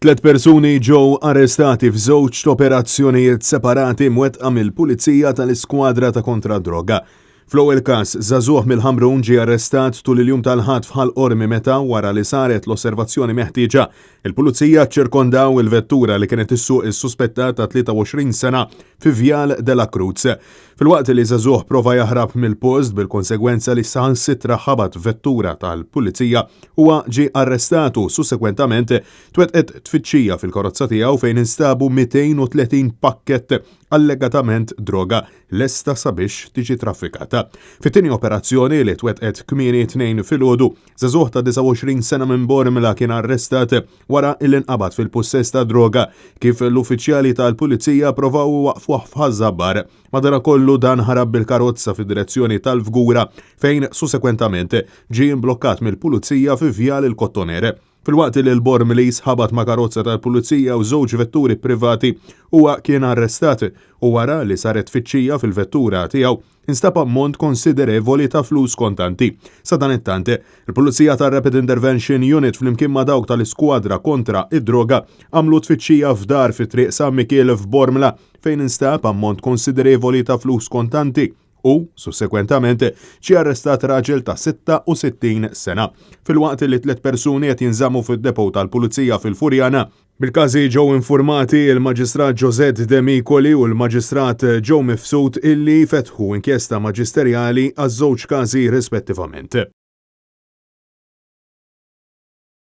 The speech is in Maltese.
Tlet persuni ġew arrestati f'żewġ operazzjonijiet separati mwettqa mill-Pulizija tal-Iskwadra ta' kontra droga. Fl-ewwel każ, żagħżugħ mill-Ħamrun ġie arrestat tul il-jum tal-ħatf ħal-Qormi meta wara li saret l-osservazzjoni meħtieġa. Il-Pulizija ċirkondaw il-vettura li kienet issuq is-suspettat ta' 23 sena fi Vjal della Cruz. Filwaqt li żagħżugħ prova jaħrab mill-post bil-konsegwenza li saħansitra ħabat vettura tal-Pulizija huwa ġie arrestatu sussekwentament twettqet tfittxija fil-karozza tiegħu fejn instabu 230 pakkett allegatament droga lesta sabiex tiġi traffikata. Fit-tieni operazzjoni li twettqet kmieni tnejn filgħodu, żagħżugħ ta' 29 sena minn Bormla kien arrestat wara il-inqabad fil-possess ta' droga kif l-uffiċjali tal-Pulizija provaw waqfuh f'ħażabbar. Madankollu dan ħarab bil-karozza fid-direzzjoni tal-Fgura fejn sussekwentament ġie mblokkat mill-Pulizija fi Vjal il-Kottonere. Filwaqt li l-Bormlis ħabat ma' karozza tal-Pulizija u żewġ vetturi privati huwa kien arrestat u wara li saret tfittxija fil-vettura tiegħu instab ammont konsiderevoli ta' flus kontanti. Sa dan it-tant, il-Pulizija tar-Rapid Intervention Unit flimkien ma' dawk tal-Iskwadra kontra id-droga għamlu tfittxija f'dar fi triq San Michele f'Bormla fejn instab ammont konsiderevoli ta' flus kontanti u, sussekwentament, ġie arrestat raġel ta' 66 sena. Filwaqt li tliet persuni qed jinżammu fid-depo tal-Pulizija fil-Furjana. Bil-każi ġew infurmati il-Maġistrat Josette De Micoli u l-Maġistrat Joe Mifsud illi fetħu inkjesta maġisterjali għaż-żewġ każi rispettivament.